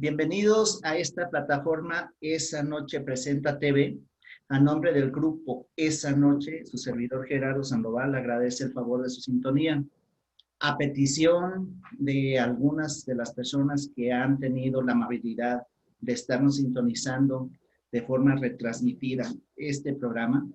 Bienvenidos a esta plataforma Esa Noche Presenta TV. A nombre del grupo Esa Noche, su servidor Gerardo Sandoval agradece el favor de su sintonía. A petición de algunas de las personas que han tenido la amabilidad de estarnos sintonizando de forma retransmitida este programa,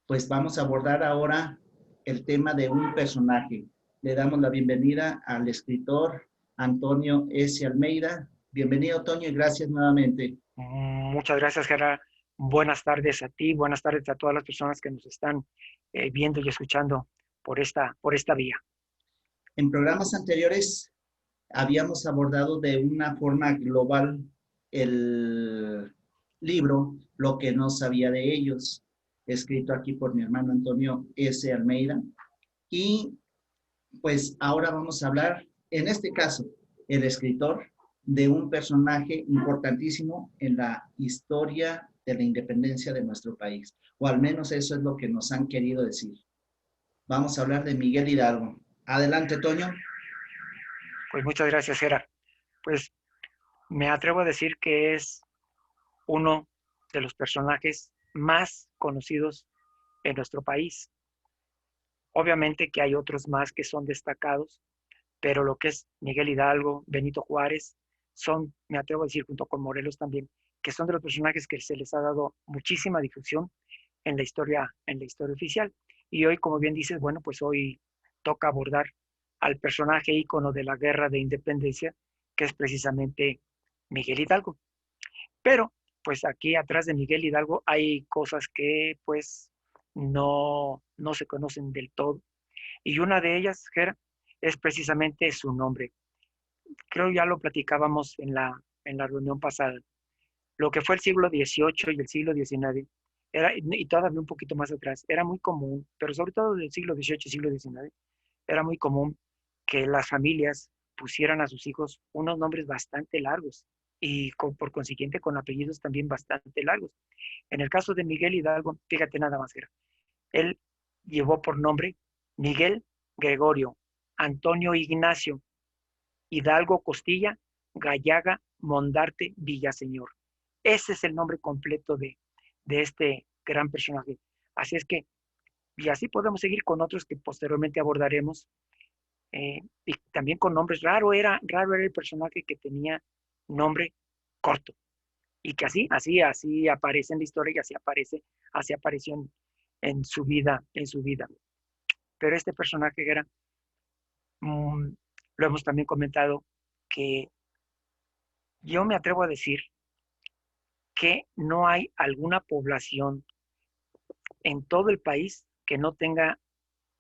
pues vamos a abordar ahora el tema de un personaje. Le damos la bienvenida al escritor Antonio S. Almeida. Bienvenido, Toño, y gracias nuevamente. Muchas gracias, Gerard. Buenas tardes a ti, buenas tardes a todas las personas que nos están viendo y escuchando por esta vía. En programas anteriores habíamos abordado de una forma global el libro Lo que no sabía de ellos, escrito aquí por mi hermano Antonio S. Almeida. Y pues ahora vamos a hablar, en este caso, el escritor de un personaje importantísimo en la historia de la independencia de nuestro país, o al menos eso es lo que nos han querido decir. Vamos a hablar de Miguel Hidalgo. Adelante, Toño. Pues muchas gracias, Gerard. Pues me atrevo a decir que es uno de los personajes más conocidos en nuestro país. Obviamente que hay otros más que son destacados, pero lo que es Miguel Hidalgo, Benito Juárez, son, me atrevo a decir, junto con Morelos también, que son de los personajes que se les ha dado muchísima difusión en la historia oficial. Y hoy, como bien dices, bueno, pues hoy toca abordar al personaje ícono de la guerra de independencia, que es precisamente Miguel Hidalgo. Pero, pues aquí atrás de Miguel Hidalgo hay cosas que, pues, no se conocen del todo. Y una de ellas, Ger, es precisamente su nombre. Creo ya lo platicábamos en la reunión pasada. Lo que fue el siglo XVIII y el siglo XIX, era, y todavía un poquito más atrás, era muy común, pero sobre todo del siglo XVIII y siglo XIX, era muy común que las familias pusieran a sus hijos unos nombres bastante largos y por consiguiente con apellidos también bastante largos. En el caso de Miguel Hidalgo, fíjate nada más, era, él llevó por nombre Miguel Gregorio, Antonio Ignacio, Hidalgo Costilla, Gallaga, Mondarte, Villaseñor. Ese es el nombre completo de este gran personaje. Así es que, y así podemos seguir con otros que posteriormente abordaremos, y también con nombres. Raro era el personaje que tenía nombre corto, y que así aparece en la historia y así apareció en su vida. Pero este personaje era, lo hemos también comentado, que yo me atrevo a decir que no hay alguna población en todo el país que no tenga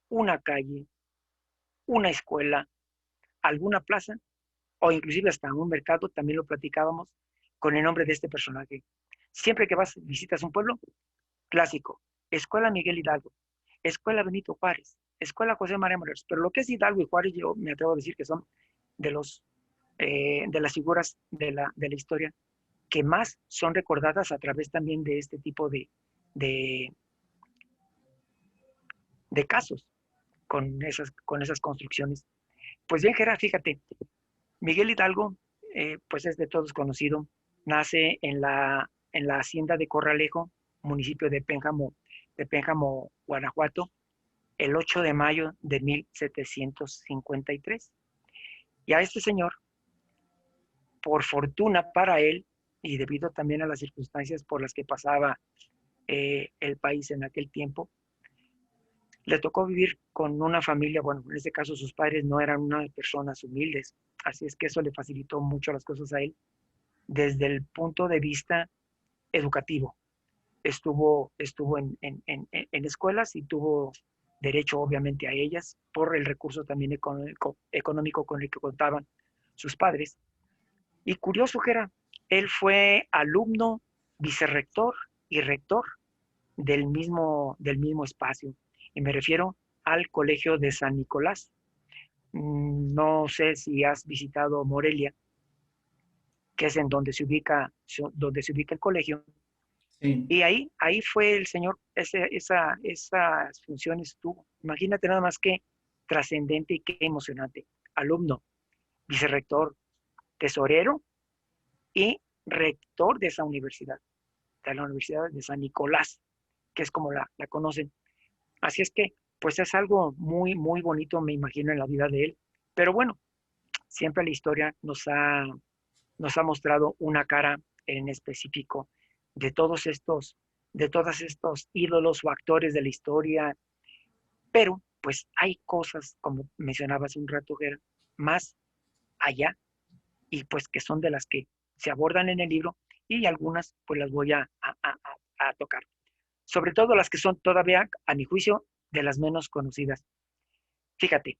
una calle, una escuela, alguna plaza o inclusive hasta un mercado, también lo platicábamos, con el nombre de este personaje. Siempre que visitas un pueblo, clásico, Escuela Miguel Hidalgo, Escuela Benito Juárez, Escuela José María Morelos, pero lo que es Hidalgo y Juárez yo me atrevo a decir que son de de las figuras de la historia que más son recordadas a través también de este tipo de, de casos con esas construcciones. Pues bien, Gerard, fíjate, Miguel Hidalgo, pues es de todos conocido, nace en la hacienda de Corralejo, municipio de Pénjamo, Guanajuato, el 8 de mayo de 1753. Y a este señor, por fortuna para él, y debido también a las circunstancias por las que pasaba el país en aquel tiempo, le tocó vivir con una familia, bueno, en este caso sus padres no eran unas personas humildes, así es que eso le facilitó mucho las cosas a él desde el punto de vista educativo. Estuvo en escuelas y tuvo derecho obviamente a ellas por el recurso también económico con el que contaban sus padres. Y curioso que era, él fue alumno, vicerrector y rector del mismo espacio. Y me refiero al Colegio de San Nicolás. No sé si has visitado Morelia, que es en donde se ubica el colegio. Sí. Y ahí fue el señor, esas funciones tuvo. Imagínate nada más que trascendente y qué emocionante. Alumno, vicerrector, tesorero y rector de esa universidad, de la Universidad de San Nicolás, que es como la conocen. Así es que, pues es algo muy, muy bonito, me imagino, en la vida de él. Pero bueno, siempre la historia nos ha mostrado una cara en específico de de todos estos ídolos o actores de la historia, pero pues hay cosas, como mencionaba hace un rato, Gera, más allá y pues que son de las que se abordan en el libro y algunas pues las voy a tocar. Sobre todo las que son todavía, a mi juicio, de las menos conocidas. Fíjate,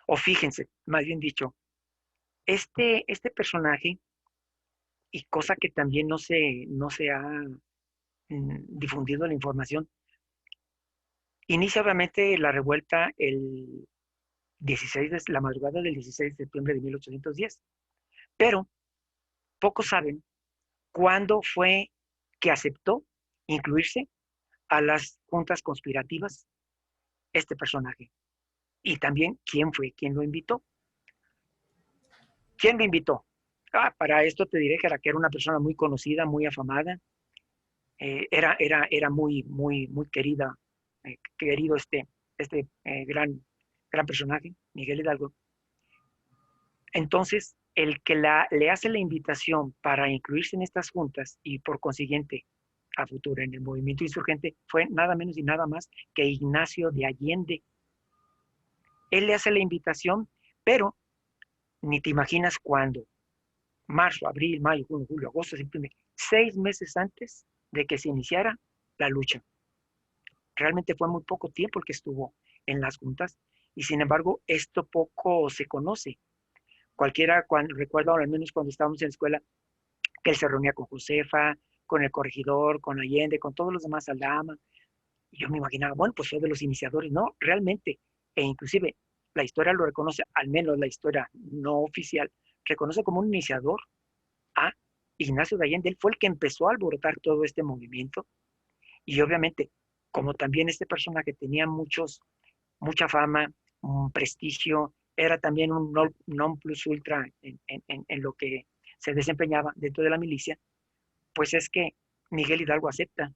o fíjense, más bien dicho, este personaje, y cosa que también no se ha difundido la información, inicia obviamente la revuelta el 16 la madrugada del 16 de septiembre de 1810, pero pocos saben cuándo fue que aceptó incluirse a las juntas conspirativas este personaje. Y también quién lo invitó. ¿Quién lo invitó? Para esto te diré que era una persona muy conocida, muy afamada, era muy, muy, muy querida, querido gran personaje, Miguel Hidalgo. Entonces, el que le hace la invitación para incluirse en estas juntas y por consiguiente a futuro en el movimiento insurgente fue nada menos y nada más que Ignacio de Allende. Él le hace la invitación, pero ni te imaginas cuándo. Marzo, abril, mayo, junio, julio, agosto, septiembre, 6 meses antes de que se iniciara la lucha. Realmente fue muy poco tiempo el que estuvo en las juntas y sin embargo esto poco se conoce. Cualquiera, recuerdo al menos cuando estábamos en la escuela, que él se reunía con Josefa, con el corregidor, con Allende, con todos los demás Aldama. Y yo me imaginaba, bueno, pues fue de los iniciadores. No, realmente, e inclusive la historia lo reconoce, al menos la historia no oficial, reconoce como un iniciador a Ignacio de Allende. Él fue el que empezó a alborotar todo este movimiento y obviamente, como también este personaje tenía mucha fama, un prestigio, era también un non plus ultra en lo que se desempeñaba dentro de la milicia, pues es que Miguel Hidalgo acepta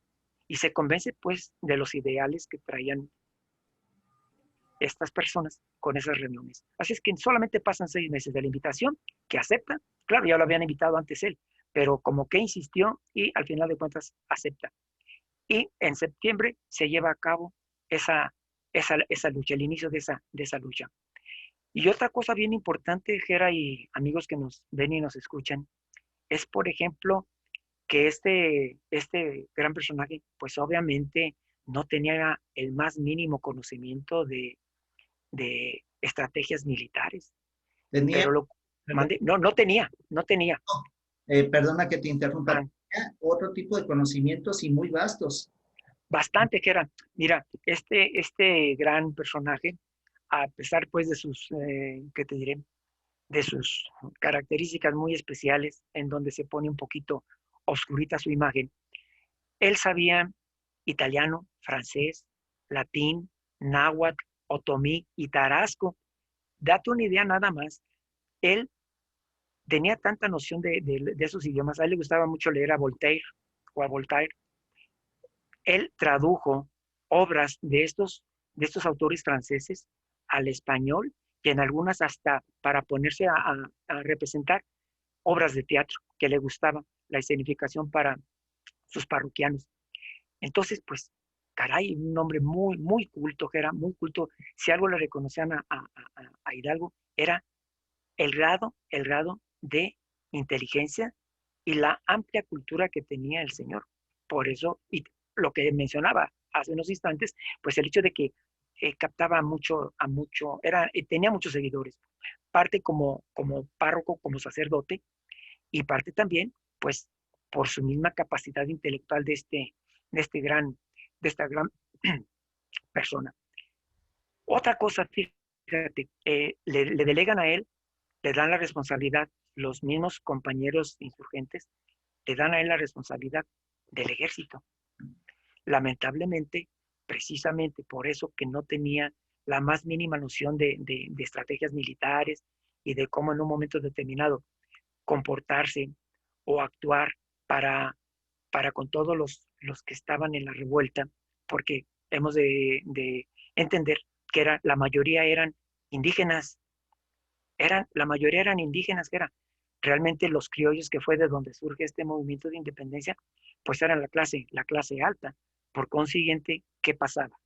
y se convence pues de los ideales que traían estas personas con esas reuniones. Así es que solamente pasan 6 meses de la invitación, que acepta, claro, ya lo habían invitado antes él, pero como que insistió y al final de cuentas acepta. Y en septiembre se lleva a cabo esa lucha, el inicio de esa lucha. Y otra cosa bien importante, Jera y amigos que nos ven y nos escuchan, es por ejemplo que este gran personaje, pues obviamente no tenía el más mínimo conocimiento de estrategias militares, Tenía, pero lo perdón, mandé, no tenía. perdona que te interrumpa, Ah, tenía otro tipo de conocimientos y muy vastos. bastante que era. Mira, este gran personaje, a pesar pues de sus, ¿qué te diré? De sus características muy especiales, en donde se pone un poquito oscurita su imagen, él sabía italiano, francés, latín, náhuatl, otomí y tarasco. Date una idea nada más. Él tenía tanta noción de esos idiomas. A él le gustaba mucho leer a Voltaire o a Voltaire. Él tradujo obras de estos autores franceses al español y en algunas hasta para ponerse a representar obras de teatro que le gustaba, la escenificación para sus parroquianos. Entonces, pues, caray, un hombre muy, muy culto, que era muy culto. Si algo le reconocían a Hidalgo, era el grado de inteligencia y la amplia cultura que tenía el señor. Por eso, y lo que mencionaba hace unos instantes, pues el hecho de que captaba tenía muchos seguidores, parte como párroco, como sacerdote, y parte también, pues, por su misma capacidad intelectual de este gran, de esta gran persona. Otra cosa, fíjate, le delegan a él, le dan la responsabilidad, los mismos compañeros insurgentes, le dan a él la responsabilidad del ejército. Lamentablemente, precisamente por eso que no tenía la más mínima noción de estrategias militares y de cómo en un momento determinado comportarse o actuar para con todos los que estaban en la revuelta, porque hemos de entender que la mayoría eran indígenas, la mayoría eran indígenas, que eran realmente los criollos, que fue de donde surge este movimiento de independencia, pues eran la clase alta. Por consiguiente, ¿qué pasaba?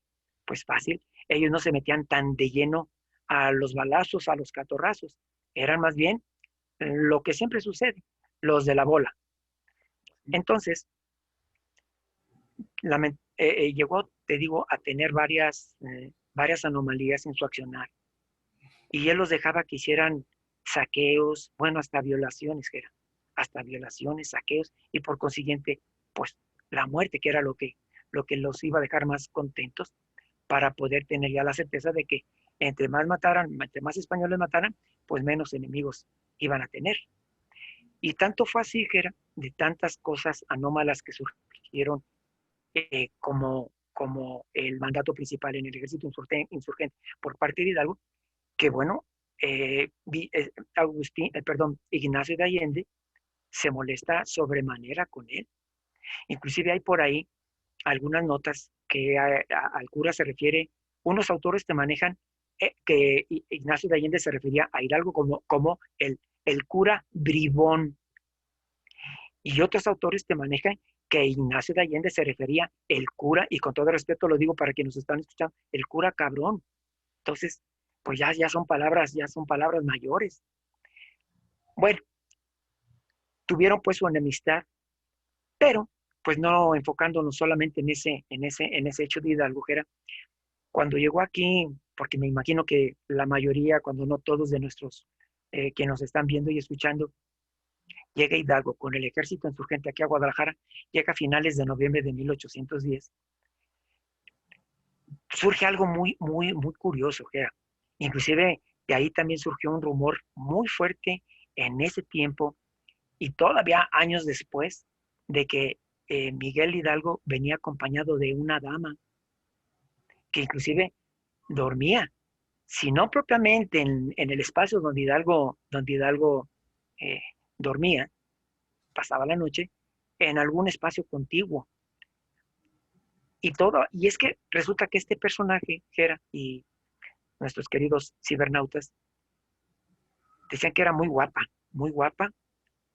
Pues fácil, ellos no se metían tan de lleno a los balazos, a los catorrazos, eran más bien lo que siempre sucede, los de la bola. Entonces, llegó, te digo, a tener varias anomalías en su accionar. Y él los dejaba que hicieran saqueos, bueno, hasta violaciones, que eran, hasta violaciones, saqueos, y por consiguiente, pues la muerte, que era lo que los iba a dejar más contentos, para poder tener ya la certeza de que entre más españoles mataran, pues menos enemigos iban a tener. Y tanto fue así, que era de tantas cosas anómalas que surgieron, como el mandato principal en el ejército insurgente por parte de Hidalgo, que bueno, Ignacio de Allende se molesta sobremanera con él. Inclusive hay por ahí algunas notas que al cura se refiere, unos autores te manejan que Ignacio de Allende se refería a Hidalgo como el cura bribón, y otros autores te manejan que Ignacio de Allende se refería el cura, y con todo respeto lo digo para quienes nos están escuchando, el cura cabrón. Entonces, pues ya son palabras mayores. Bueno, tuvieron pues su enemistad, pero pues no enfocándonos solamente en ese hecho de Hidalgo, que era cuando llegó aquí, porque me imagino que la mayoría, cuando no todos de nuestros que nos están viendo y escuchando, llega Hidalgo con el ejército insurgente aquí a Guadalajara, llega a finales de noviembre de 1810. Surge algo muy, muy, muy curioso, que era, inclusive de ahí también surgió un rumor muy fuerte en ese tiempo y todavía años después, de que Miguel Hidalgo venía acompañado de una dama que inclusive dormía, si no propiamente en el espacio donde Hidalgo eh, dormía, pasaba la noche, en algún espacio contiguo. Y es que resulta que este personaje, Gera, y nuestros queridos cibernautas, decían que era muy guapa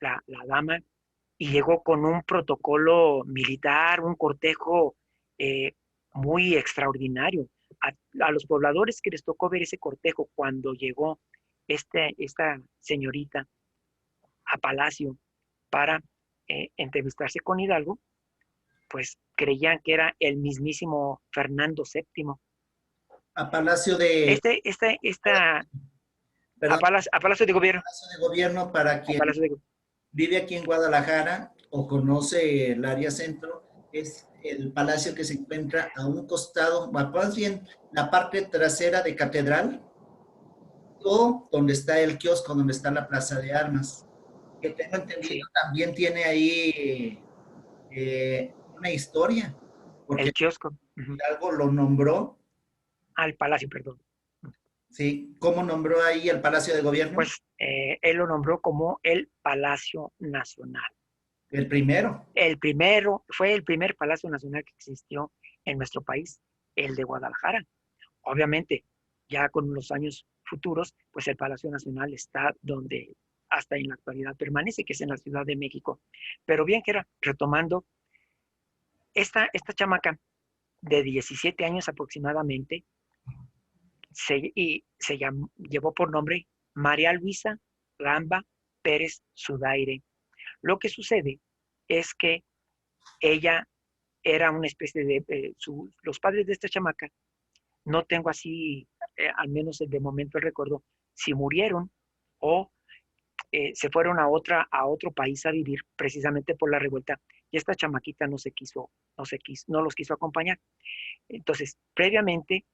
la dama, y llegó con un protocolo militar, un cortejo eh, muy extraordinario. A los pobladores que les tocó ver ese cortejo cuando llegó esta señorita a Palacio para entrevistarse con Hidalgo, pues creían que era el mismísimo Fernando VII. A Palacio de, Este, esta, esta, perdón, a Palacio de Gobierno, Palacio de Gobierno para a quien Palacio de vive aquí en Guadalajara o conoce el área centro, es el palacio que se encuentra a un costado, más bien la parte trasera de Catedral, o donde está el kiosco, donde está la Plaza de Armas, que tengo entendido sí, también tiene ahí una historia, porque el kiosco, uh-huh. Hidalgo lo nombró, Al Palacio, perdón. ¿sí? ¿Cómo nombró ahí el Palacio de Gobierno? Pues él lo nombró como el Palacio Nacional. El primero. Fue el primer Palacio Nacional que existió en nuestro país, el de Guadalajara. Obviamente, ya con los años futuros, pues el Palacio Nacional está donde hasta en la actualidad permanece, que es en la Ciudad de México. Pero bien, que era, retomando, esta chamaca de 17 años aproximadamente, llevó por nombre María Luisa Gamba Pérez Sudaire. Lo que sucede es que ella era una especie los padres de esta chamaca, no tengo así, al menos de momento el recuerdo, si murieron o se fueron a otro país a vivir precisamente por la revuelta, y esta chamaquita no los quiso acompañar. Entonces, previamente,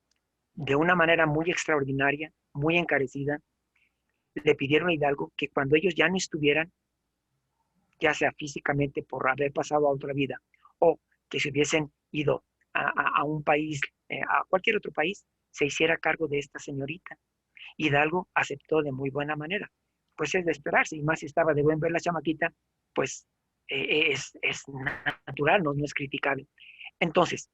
de una manera muy extraordinaria, muy encarecida, le pidieron a Hidalgo que cuando ellos ya no estuvieran, ya sea físicamente por haber pasado a otra vida, o que se hubiesen ido a un país, a cualquier otro país, se hiciera cargo de esta señorita. Hidalgo aceptó de muy buena manera. Pues es de esperarse, y más si estaba de buen ver la chamaquita, pues es natural, no es criticable. Entonces,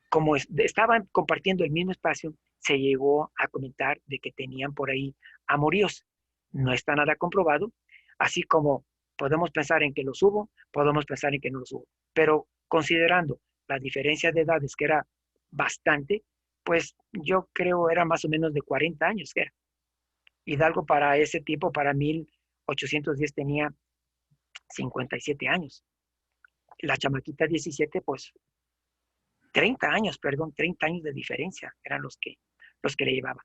como estaban compartiendo el mismo espacio, se llegó a comentar de que tenían por ahí amoríos. No está nada comprobado, así como podemos pensar en que los hubo, podemos pensar en que no los hubo. Pero considerando la diferencia de edades, que era bastante, pues yo creo era más o menos de 40 años que era. Hidalgo para ese tiempo, para 1810, tenía 57 años. La chamaquita 17, pues 30 años, perdón, 30 años de diferencia eran los que le llevaban.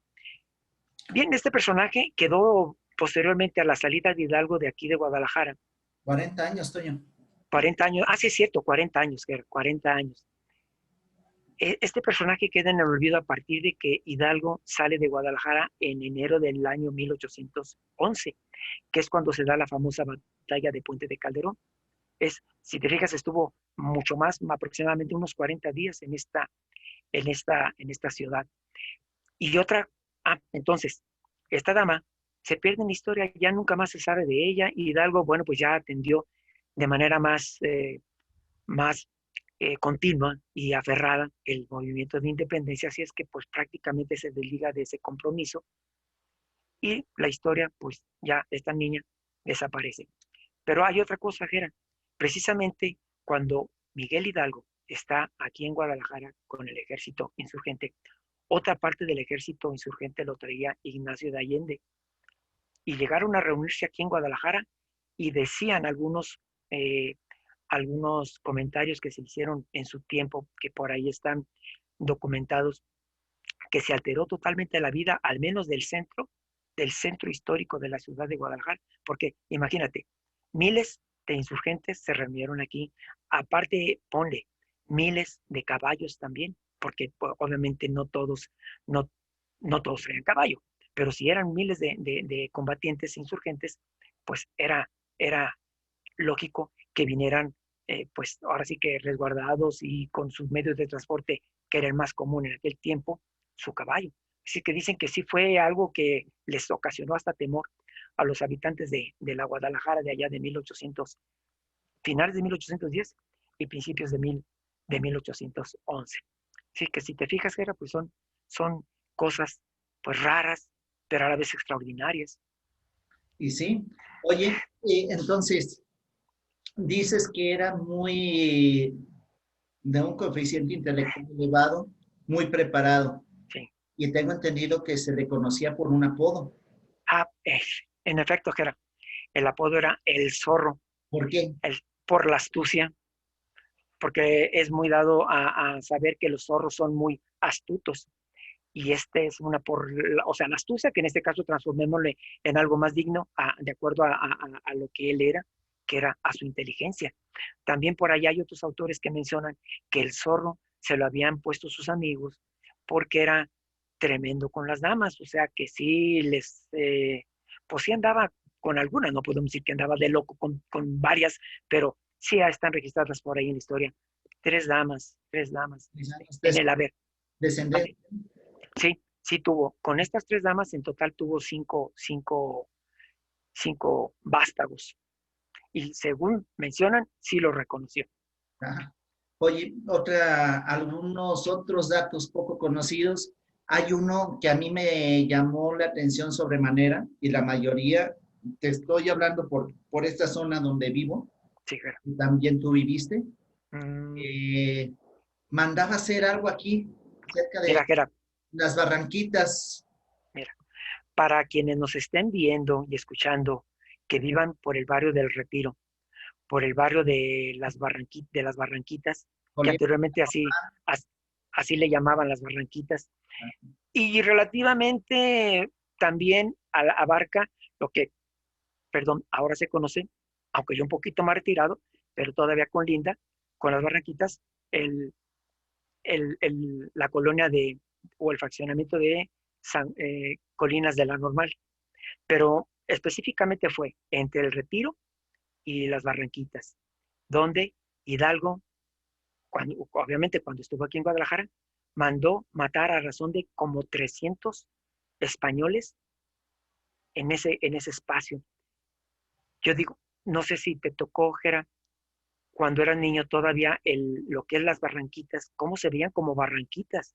Bien, este personaje quedó posteriormente a la salida de Hidalgo de aquí de Guadalajara. 40 años, Toño. 40 años, sí es cierto, 40 años, 40 años. Este personaje queda en el olvido a partir de que Hidalgo sale de Guadalajara en enero del año 1811, que es cuando se da la famosa batalla de Puente de Calderón. Si te fijas, estuvo mucho más, aproximadamente unos 40 días en esta ciudad. Y otra, entonces, esta dama se pierde en la historia, ya nunca más se sabe de ella, y Hidalgo, bueno, pues ya atendió de manera más continua y aferrada el movimiento de independencia, así es que pues prácticamente se desliga de ese compromiso y la historia, pues ya esta niña desaparece. Pero hay otra cosa, Jera, precisamente cuando Miguel Hidalgo está aquí en Guadalajara con el ejército insurgente, otra parte del ejército insurgente lo traía Ignacio de Allende y llegaron a reunirse aquí en Guadalajara y decían eh, algunos comentarios que se hicieron en su tiempo, que por ahí están documentados, que se alteró totalmente la vida, al menos del centro histórico de la ciudad de Guadalajara, porque imagínate, miles de insurgentes se reunieron aquí, aparte, ponle, miles de caballos también, porque pues, obviamente no, no todos traían caballo, pero si eran miles de combatientes insurgentes, pues era lógico que vinieran, pues ahora sí que resguardados y con sus medios de transporte, que era el más común en aquel tiempo, su caballo. Así que dicen que sí fue algo que les ocasionó hasta temor a los habitantes de la Guadalajara de allá de 1800, finales de 1810 y principios de 1811. Así que si te fijas, Gera, pues son cosas pues raras, pero a la vez extraordinarias. Y sí, oye, entonces, dices que era muy de un coeficiente intelectual elevado, muy preparado. Sí. Y tengo entendido que se le conocía por un apodo. En efecto, Gera, el apodo era el zorro, ¿Por qué? por la astucia, porque es muy dado a saber que los zorros son muy astutos. Y este es o sea, la astucia, que en este caso transformémosle en algo más digno, de acuerdo a lo que él era, que era a su inteligencia. También por ahí hay otros autores que mencionan que el zorro se lo habían puesto sus amigos porque era tremendo con las damas, o sea, que sí pues sí andaba con algunas, no podemos decir que andaba de loco con varias, pero sí están registradas por ahí en la historia. Tres damas en el haber. Descendente. Sí tuvo, con estas tres damas en total tuvo cinco vástagos. Y según mencionan, sí lo reconoció. Ajá. Oye, algunos otros datos poco conocidos. Hay uno que a mí me llamó la atención sobremanera y la mayoría, te estoy hablando por esta zona donde vivo, Sí, claro. y también tú viviste, Mm, eh, mandaba hacer algo aquí, cerca de mira, las Barranquitas. mira, para quienes nos estén viendo y escuchando, que vivan por el barrio del Retiro, por el barrio de las Barranquitas, que anteriormente así le llamaban las Barranquitas, y relativamente también abarca lo que, perdón, ahora se conoce, aunque yo un poquito más retirado, pero todavía con Linda, con las Barranquitas, el, la colonia o el fraccionamiento de Colinas de la Normal, pero específicamente fue entre el Retiro y las Barranquitas, donde Hidalgo, obviamente cuando estuvo aquí en Guadalajara, mandó matar a razón de como 300 españoles en ese espacio. Yo digo, no sé si te tocó, Gera, cuando eras niño todavía lo que es las barranquitas, cómo se veían como barranquitas.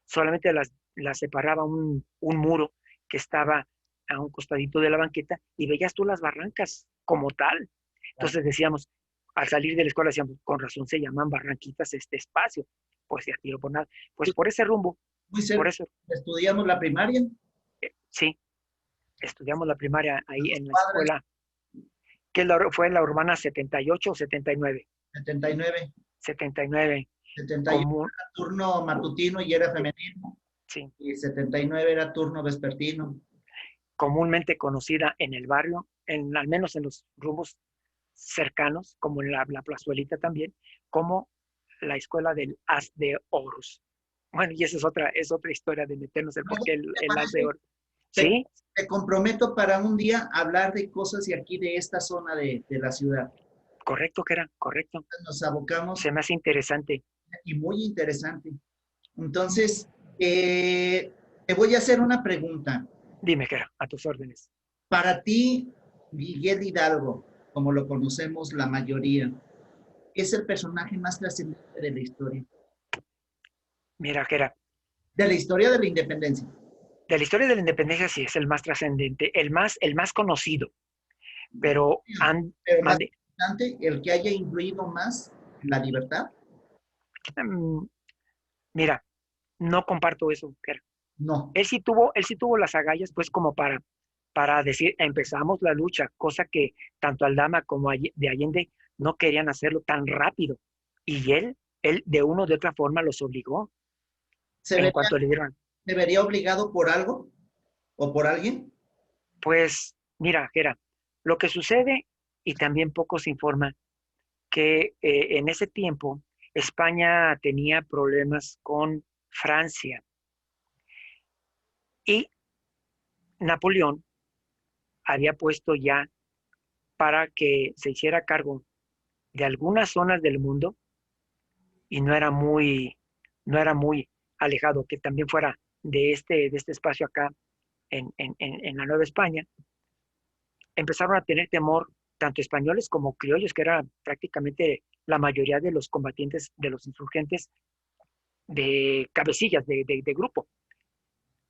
Solamente las separaba un muro que estaba a un costadito de la banqueta y veías tú las barrancas como tal. Entonces decíamos, al salir de la escuela decíamos, con razón se llaman barranquitas este espacio. Pues ya tiro por nada. Pues por ese rumbo, Muy por cerca. eso, Estudiamos la primaria, sí, estudiamos la primaria a ahí 2 en la cuadras, escuela, que fue la urbana 78 o 79, 79. 79, 71 común, era turno matutino y era femenino, sí, y 79 era turno vespertino. comúnmente conocida en el barrio, al menos en los rumbos cercanos, como en la plazuelita también, como la escuela del As de Oros. Bueno, y esa es otra historia de meternos el Luego, porqué ¿te el As de parece? Oros. Te, Sí, te comprometo para un día hablar de cosas de aquí, de esta zona de la ciudad. correcto, que era, correcto. Nos abocamos Se me hace interesante. y muy interesante. Entonces, te voy a hacer una pregunta. Dime, que era, a tus órdenes. Para ti, Miguel Hidalgo, como lo conocemos la mayoría, es el personaje más trascendente de la historia. Mira, que era, De la historia de la independencia. de la historia de la independencia sí es el más trascendente, el más conocido, pero Pero más mande, importante, el que haya influido más en la libertad, mm, mira, no comparto eso, que era. no. Él sí tuvo las agallas, pues, como para decir, empezamos la lucha, cosa que tanto Aldama como de Allende no querían hacerlo tan rápido. Y él de una o de otra forma los obligó ¿Se en vería, cuanto le dieron. se vería obligado por algo o por alguien? Pues, mira, Gera, lo que sucede, y también poco se informa, que en ese tiempo España tenía problemas con Francia y Napoleón había puesto ya para que se hiciera cargo de algunas zonas del mundo y no era muy alejado, que también fuera de este espacio acá en la Nueva España, empezaron a tener temor tanto españoles como criollos, que era prácticamente la mayoría de los combatientes, de los insurgentes de cabecillas de grupo.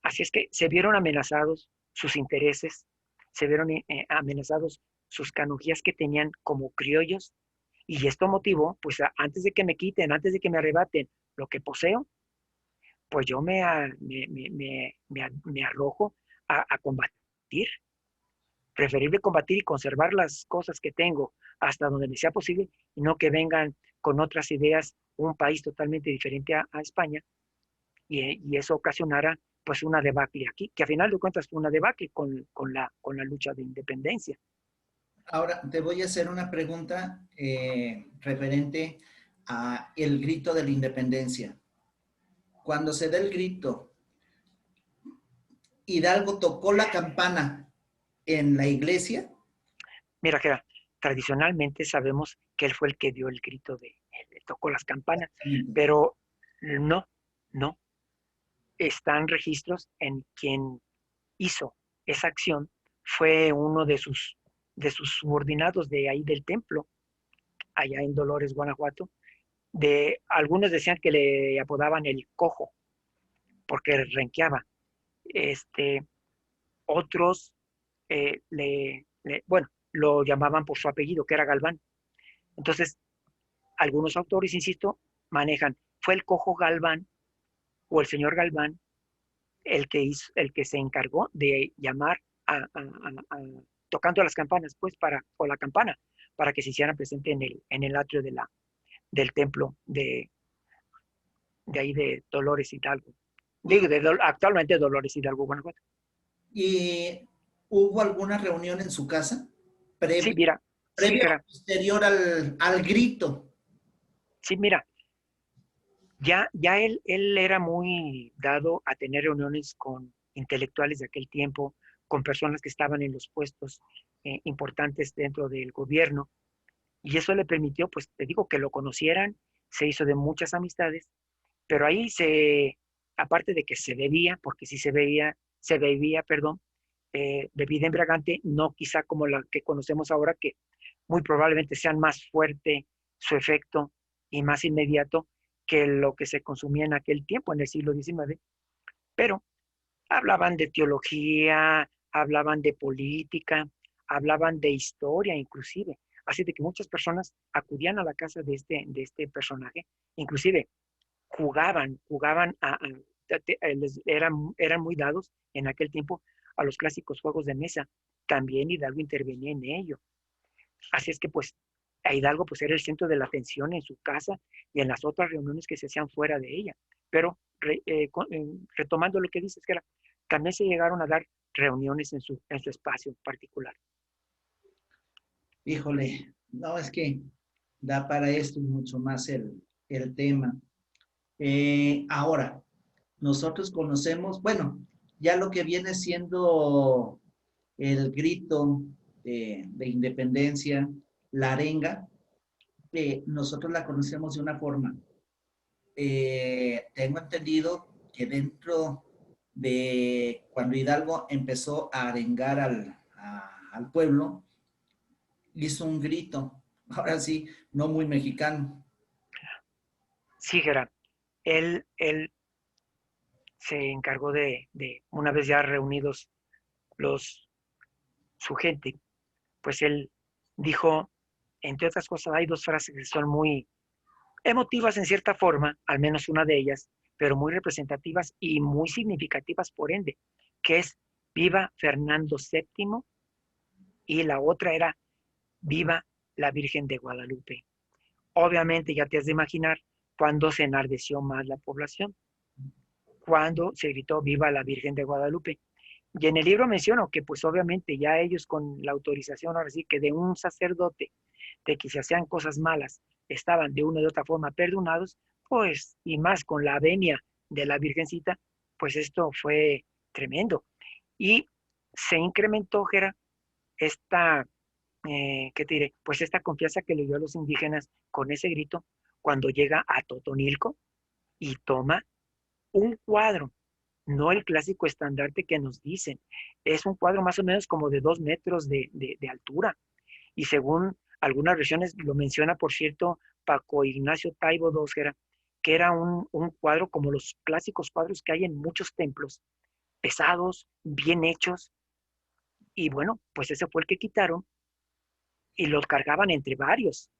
Así es que se vieron amenazados sus intereses, se vieron amenazados sus canonjías que tenían como criollos, y esto motivó, pues antes de que me quiten, antes de que me arrebaten lo que poseo, pues yo me arrojo a combatir. Preferible combatir y conservar las cosas que tengo hasta donde me sea posible y no que vengan con otras ideas un país totalmente diferente a España y eso ocasionara pues una debacle aquí, que a final de cuentas fue una debacle con la lucha de independencia. Ahora te voy a hacer una pregunta referente a el grito de la independencia. Cuando se da el grito, Hidalgo tocó la campana en la iglesia. Mira que tradicionalmente sabemos que él fue el que dio el grito él tocó las campanas, pero no, no, están registros en quien hizo esa acción fue uno de sus subordinados de ahí del templo, allá en Dolores, Guanajuato. Algunos decían que le apodaban el cojo, porque renqueaba. Este, otros, bueno, lo llamaban por su apellido, que era Galván. Entonces, algunos autores, insisto, manejan, fue el cojo Galván o el señor Galván el que se encargó de llamar tocando las campanas, pues, o la campana, para que se hiciera presente en el atrio del templo de ahí de Dolores Hidalgo. Y, Digo, actualmente Dolores Hidalgo, Guanajuato. y hubo alguna reunión en su casa Sí, previa, mira, sí, previa que o posterior al grito. sí, mira, ya él era muy dado a tener reuniones con intelectuales de aquel tiempo, con personas que estaban en los puestos importantes dentro del gobierno, y eso le permitió, pues te digo, que lo conocieran, se hizo de muchas amistades, pero ahí aparte de que se bebía, porque sí se bebía, perdón, bebida embriagante, no quizá como la que conocemos ahora, que muy probablemente sean más fuerte su efecto y más inmediato que lo que se consumía en aquel tiempo, en el siglo XIX, pero hablaban de teología, hablaban de política, hablaban de historia inclusive. Así de que muchas personas acudían a la casa de este personaje, inclusive jugaban eran muy dados en aquel tiempo a los clásicos juegos de mesa. También Hidalgo intervenía en ello. Así es que pues a Hidalgo pues era el centro de la atención en su casa y en las otras reuniones que se hacían fuera de ella. Pero retomando lo que dices, que era, también se llegaron a dar reuniones en su espacio particular. Híjole, no, es que da para esto mucho más el tema. Ahora, nosotros conocemos, bueno, ya lo que viene siendo el grito de independencia, la arenga, nosotros la conocemos de una forma. Tengo entendido que dentro de cuando Hidalgo empezó a arengar al pueblo, hizo un grito, ahora sí, no muy mexicano. Sí, Gerard, él se encargó una vez ya reunidos su gente, pues él dijo, entre otras cosas, hay dos frases que son muy emotivas en cierta forma, al menos una de ellas, pero muy representativas y muy significativas por ende, que es viva Fernando VII y la otra era viva la Virgen de Guadalupe. Obviamente ya te has de imaginar cuando se enardeció más la población, cuando se gritó viva la Virgen de Guadalupe. Y en el libro menciono que pues obviamente ya ellos con la autorización, ahora sí que de un sacerdote, de que se hacían cosas malas, estaban de una u otra forma perdonados, pues y más con la venia de la Virgencita, pues esto fue tremendo. Y se incrementó, Gera, esta, ¿qué te diré? Pues esta confianza que le dio a los indígenas con ese grito cuando llega a Totonilco y toma un cuadro, no el clásico estandarte que nos dicen. Es un cuadro más o menos como de 2 metros de altura. Y según algunas versiones, lo menciona, por cierto, Paco Ignacio Taibo Dosgera, que era un cuadro como los clásicos cuadros que hay en muchos templos, pesados, bien hechos. Y bueno, pues ese fue el que quitaron y los cargaban entre varios.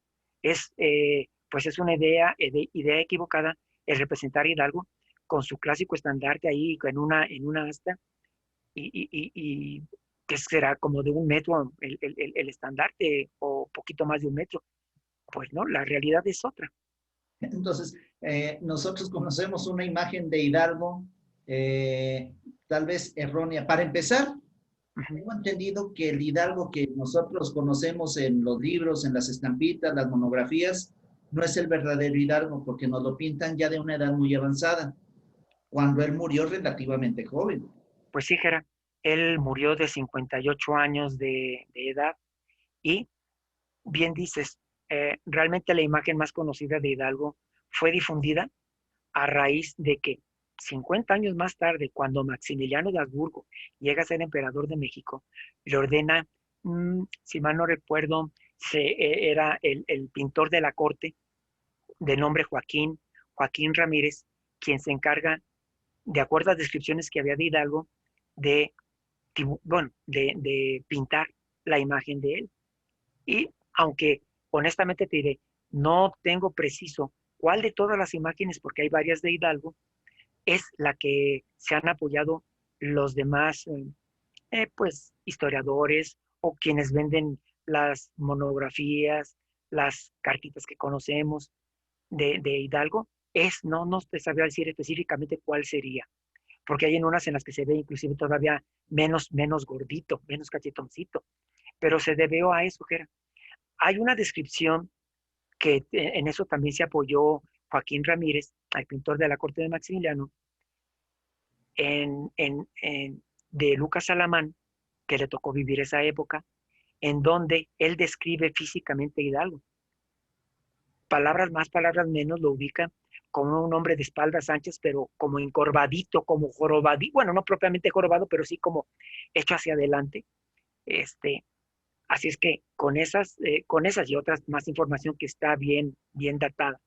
Pues es una idea equivocada el representar a Hidalgo con su clásico estandarte ahí en una asta y que será como de 1 metro el estandarte o poquito más de 1 metro. Pues no, la realidad es otra. Entonces, nosotros conocemos una imagen de Hidalgo, eh, tal vez errónea. Para empezar, Uh-huh. tengo entendido que el Hidalgo que nosotros conocemos en los libros, en las estampitas, las monografías, no es el verdadero Hidalgo, porque nos lo pintan ya de una edad muy avanzada, cuando él murió relativamente joven. Pues sí, Jera, él murió de 58 años de edad y bien dices, realmente la imagen más conocida de Hidalgo fue difundida a raíz de que 50 años más tarde, cuando Maximiliano de Habsburgo llega a ser emperador de México, le ordena, si mal no recuerdo, era el pintor de la corte, de nombre Joaquín Ramírez, quien se encarga, de acuerdo a descripciones que había de Hidalgo, de, bueno, de pintar la imagen de él. Y aunque honestamente te diré, no tengo preciso cuál de todas las imágenes, porque hay varias de Hidalgo, es la que se han apoyado los demás, pues, historiadores o quienes venden las monografías, las cartitas que conocemos de Hidalgo. No te sabría decir específicamente cuál sería, porque hay en unas en las que se ve inclusive todavía menos gordito, menos cachetoncito, pero se debió a eso, Jera. Hay una descripción que en eso también se apoyó Joaquín Ramírez, el pintor de la corte de Maximiliano, de Lucas Alamán, que le tocó vivir esa época, en donde él describe físicamente a Hidalgo. Palabras más, palabras menos, lo ubica como un hombre de espaldas anchas, pero como encorvadito, como jorobadito, bueno, no propiamente jorobado, pero sí como hecho hacia adelante. Así es que con esas y otras más información que está bien, bien datada,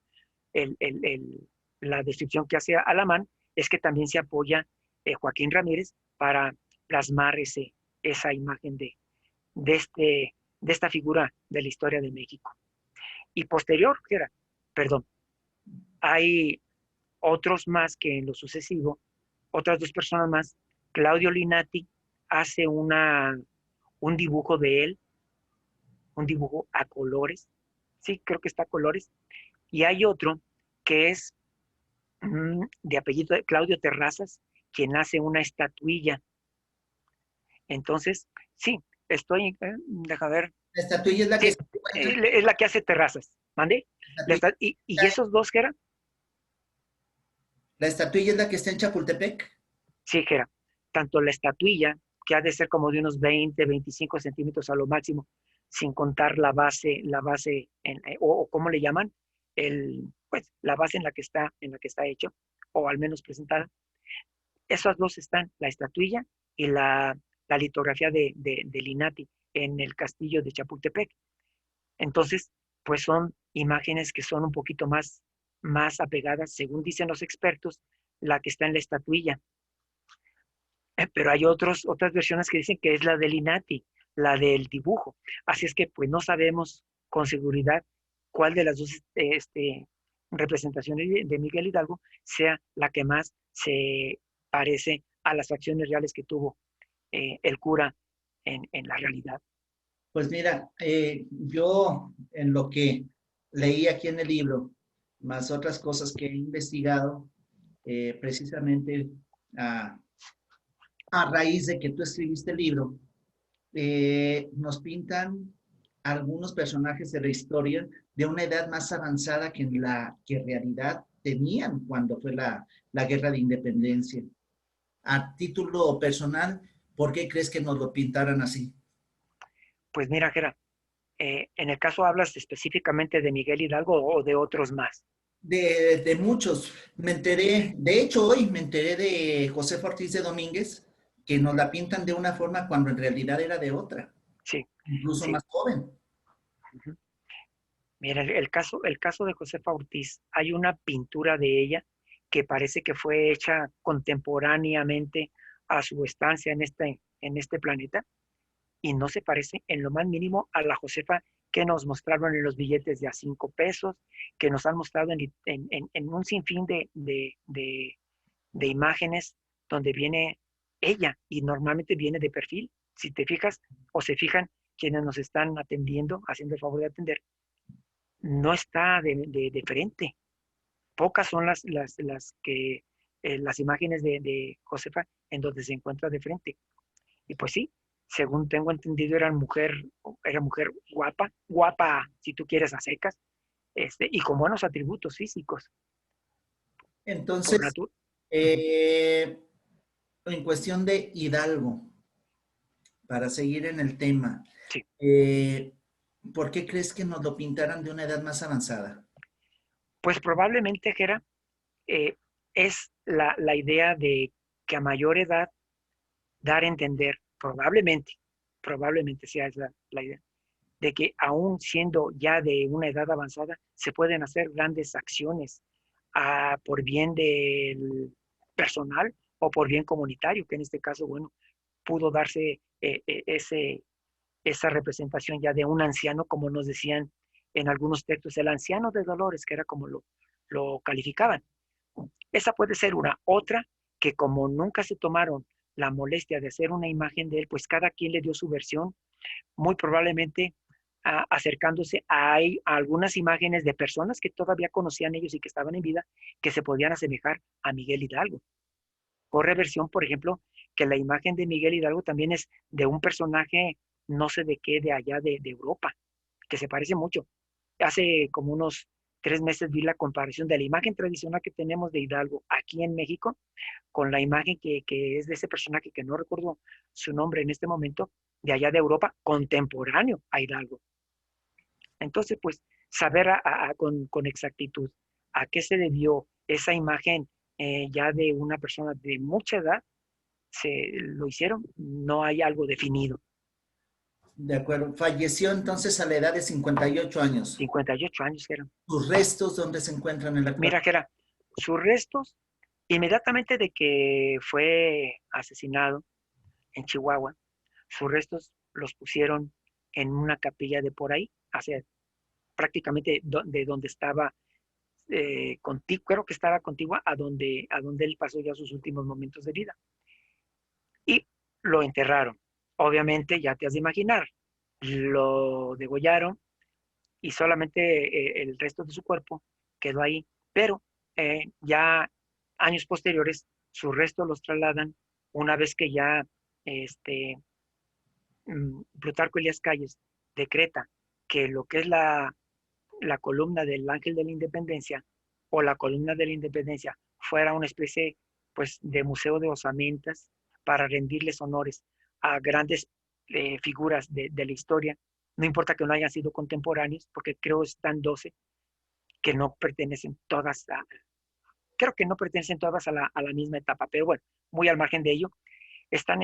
la descripción que hace Alamán es que también se apoya Joaquín Ramírez para plasmar esa imagen de, este, de esta figura de la historia de México. Y posterior, perdón, hay otros más que en lo sucesivo, otras dos personas más, Claudio Linati hace un dibujo de él, un dibujo a colores, sí, creo que está a colores, y hay otro que es de apellido de Claudio Terrazas, quien hace una estatuilla. Entonces, sí, deja ver, La estatuilla es la sí, que se encuentra. es la que hace Terrazas, ¿mande? Y esos dos, ¿qué era? La estatuilla es la que está en Chapultepec. Sí, Jera, tanto la estatuilla, que ha de ser como de unos 20, 25 centímetros a lo máximo, sin contar la base o ¿cómo le llaman? Pues la base en la que está hecho, o al menos presentada. Esas dos están, la estatuilla y la litografía de Linati en el castillo de Chapultepec. Entonces, pues son imágenes que son un poquito más apegadas, según dicen los expertos, la que está en la estatuilla. Pero hay otras versiones que dicen que es la del Inati, la del dibujo. Así es que pues no sabemos con seguridad cuál de las dos representaciones de Miguel Hidalgo sea la que más se parece a las acciones reales que tuvo el cura en la realidad. Pues mira, yo en lo que leí aquí en el libro, más otras cosas que he investigado, precisamente a, a raíz de que tú escribiste el libro, nos pintan algunos personajes de la historia de una edad más avanzada que en la que en realidad tenían cuando fue la guerra de independencia. A título personal, ¿por qué crees que nos lo pintaran así? Pues mira, Gera, en el caso hablas específicamente de Miguel Hidalgo o de otros más. De muchos. Me enteré, de hecho hoy me enteré de José Ortiz de Domínguez, que nos la pintan de una forma cuando en realidad era de otra, Sí, incluso sí. más joven. Uh-huh. Mira, el caso de Josefa Ortiz, hay una pintura de ella que parece que fue hecha contemporáneamente a su estancia en este planeta y no se parece en lo más mínimo a la Josefa que nos mostraron en los billetes de a 5 pesos, que nos han mostrado en un sinfín de imágenes donde viene ella y normalmente viene de perfil. Si te fijas o se fijan quienes nos están atendiendo, haciendo el favor de atender, no está de frente. Pocas son las imágenes de Josefa en donde se encuentra de frente. Y pues sí, según tengo entendido, era mujer guapa, guapa si tú quieres a secas, y con buenos atributos físicos, por Entonces, natura. Uh-huh. eh, en cuestión de Hidalgo, para seguir en el tema, Sí. eh, ¿por qué crees que nos lo pintaran de una edad más avanzada? Pues probablemente, Jera, eh, es la idea de que a mayor edad dar a entender, probablemente sea esa la idea, de que aún siendo ya de una edad avanzada, se pueden hacer grandes acciones por bien del personal o por bien comunitario, que en este caso, bueno, pudo darse esa representación ya de un anciano, como nos decían en algunos textos, el anciano de Dolores, que era como lo calificaban. Esa puede ser una. Otra, que como nunca se tomaron la molestia de hacer una imagen de él, pues cada quien le dio su versión, muy probablemente acercándose a algunas imágenes de personas que todavía conocían ellos y que estaban en vida, que se podían asemejar a Miguel Hidalgo. Corre versión, por ejemplo, que la imagen de Miguel Hidalgo también es de un personaje, no sé de qué, de allá de Europa, que se parece mucho. Hace como unos 3 meses vi la comparación de la imagen tradicional que tenemos de Hidalgo aquí en México con la imagen que es de ese personaje que no recuerdo su nombre en este momento, de allá de Europa, contemporáneo a Hidalgo. Entonces, pues, saber con exactitud a qué se debió esa imagen ya de una persona de mucha edad, se lo hicieron, no hay algo definido. De acuerdo. Falleció entonces a la edad de 58 años. 58 años, Gera. ¿Sus restos dónde se encuentran en la Mira, actualidad? Gera, sus restos, inmediatamente de que fue asesinado en Chihuahua, sus restos los pusieron en una capilla de por ahí, hacia prácticamente de donde estaba contigo, creo que estaba contigua a donde él pasó ya sus últimos momentos de vida. Y lo enterraron. Obviamente, ya te has de imaginar, lo degollaron y solamente el resto de su cuerpo quedó ahí. Pero ya años posteriores, sus restos los trasladan una vez que ya este, Plutarco Elías Calles decreta que lo que es la columna del Ángel de la Independencia o la columna de la Independencia fuera una especie pues de museo de osamentas para rendirles honores a grandes figuras de la historia, no importa que no hayan sido contemporáneos, porque creo están 12 que no pertenecen todas creo que no pertenecen todas a la misma etapa, pero bueno, muy al margen de ello, están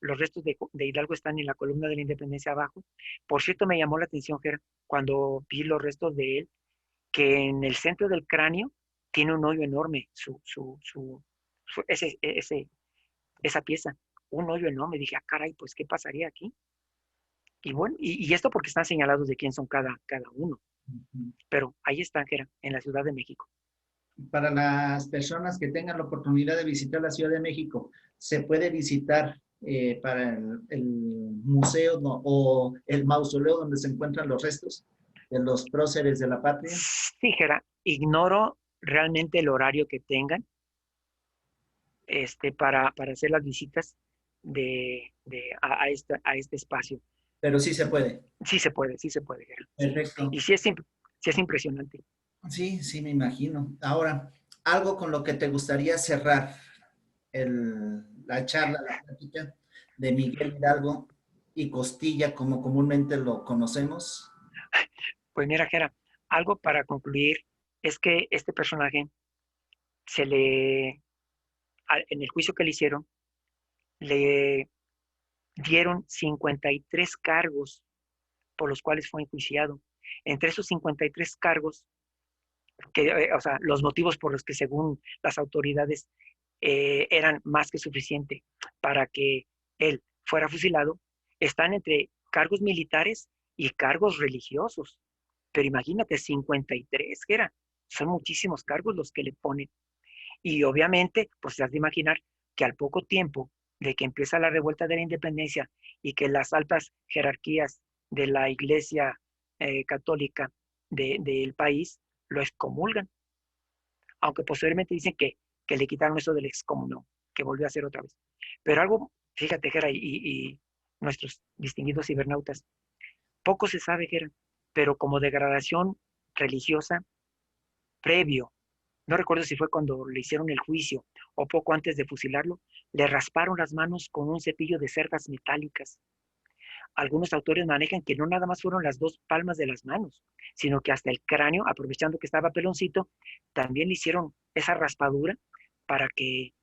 los restos de Hidalgo están en la columna de la Independencia abajo. Por cierto, me llamó la atención, Ger, cuando vi los restos de él, que en el centro del cráneo tiene un hoyo enorme, esa pieza, un hoyo enorme. Dije, ah, caray, pues, ¿qué pasaría aquí? Y bueno, y esto porque están señalados de quién son cada uno. Pero ahí están, Ger, en la Ciudad de México. Para las personas que tengan la oportunidad de visitar la Ciudad de México, se puede visitar para el museo, ¿no?, o el mausoleo donde se encuentran los restos de los próceres de la patria. Sí, Gera, ignoro realmente el horario que tengan para hacer las visitas a este espacio. Pero sí se puede. Sí se puede, Gera. Perfecto. Y sí es impresionante. Sí, sí, me imagino. Ahora, algo con lo que te gustaría cerrar la charla, la plática de Miguel Hidalgo y Costilla, como comúnmente lo conocemos. Pues mira, Gera, algo para concluir es que este personaje se le, en el juicio que le hicieron, le dieron 53 cargos por los cuales fue enjuiciado. Entre esos 53 cargos, o sea, los motivos por los que según las autoridades eran más que suficiente para que él fuera fusilado, están entre cargos militares y cargos religiosos. Pero imagínate, 53, que era, son muchísimos cargos los que le ponen. Y obviamente, pues te has de imaginar que al poco tiempo de que empieza la revuelta de la independencia y que las altas jerarquías de la iglesia católica del país lo excomulgan, aunque posteriormente dicen que le quitaron eso del excomunio, que volvió a hacer otra vez. Pero algo, fíjate, Gera, y nuestros distinguidos cibernautas, poco se sabe, Gera, pero como degradación religiosa previo, no recuerdo si fue cuando le hicieron el juicio o poco antes de fusilarlo, le rasparon las manos con un cepillo de cerdas metálicas. Algunos autores manejan que no nada más fueron las dos palmas de las manos, sino que hasta el cráneo, aprovechando que estaba peloncito, también le hicieron esa raspadura para que,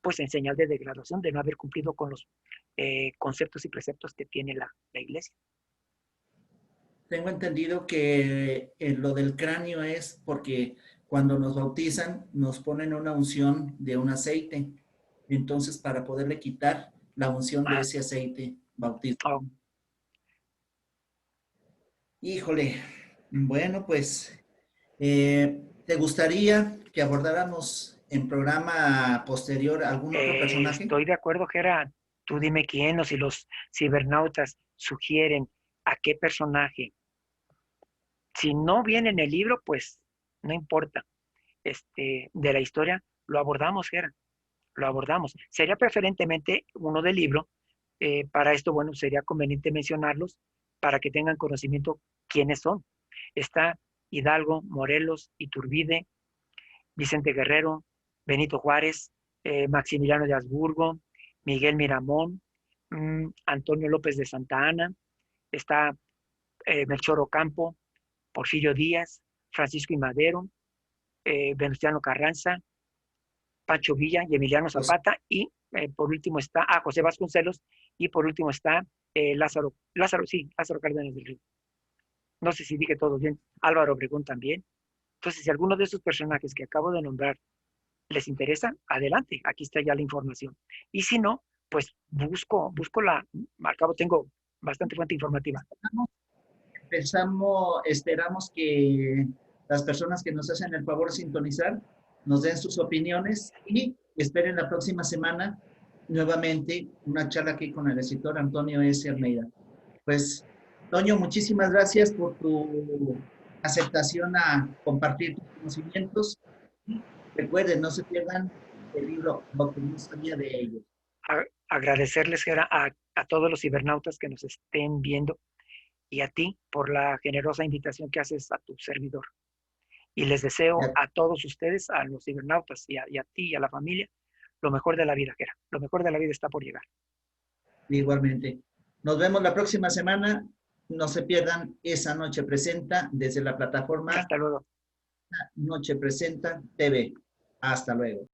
pues en señal de degradación, de no haber cumplido con los conceptos y preceptos que tiene la iglesia. Tengo entendido que lo del cráneo es porque cuando nos bautizan nos ponen una unción de un aceite. Entonces, para poderle quitar la unción de ese aceite bautismo. Oh, Híjole, bueno, pues, ¿te gustaría que abordáramos en programa posterior algún otro personaje? estoy de acuerdo, Gera. Tú dime quién o si los cibernautas sugieren a qué personaje. Si no viene en el libro, pues no importa. De la historia lo abordamos, Gera, lo abordamos. Sería preferentemente uno del libro. Para esto, bueno, sería conveniente mencionarlos para que tengan conocimiento quiénes son. Está Hidalgo, Morelos, Iturbide, Vicente Guerrero, Benito Juárez, Maximiliano de Habsburgo, Miguel Miramón, Antonio López de Santa Anna, está Melchor Ocampo, Porfirio Díaz, Francisco I. Madero, Venustiano Carranza, Pancho Villa y Emiliano Pues, Zapata, y por último está José Vasconcelos, y por último está Lázaro Cárdenas del Río. No sé si dije todo bien. Álvaro Obregón también. Entonces, si alguno de esos personajes que acabo de nombrar les interesa, adelante, aquí está ya la información. Y si no, pues al cabo tengo bastante fuente informativa. Esperamos que las personas que nos hacen el favor de sintonizar nos den sus opiniones y esperen la próxima semana nuevamente una charla aquí con el escritor Antonio S. Almeida. Pues, Toño, muchísimas gracias por tu aceptación a compartir tus conocimientos. Y recuerden, no se pierdan el libro Lo que no sabía de ellos. Agradecerles a todos los cibernautas que nos estén viendo y a ti por la generosa invitación que haces a tu servidor. Y les deseo a todos ustedes, a los cibernautas y a ti y a la familia, lo mejor de la vida, Gera. Lo mejor de la vida está por llegar. Igualmente. Nos vemos la próxima semana. No se pierdan Esa Noche Presenta desde la plataforma Hasta luego. Noche Presenta TV. Hasta luego.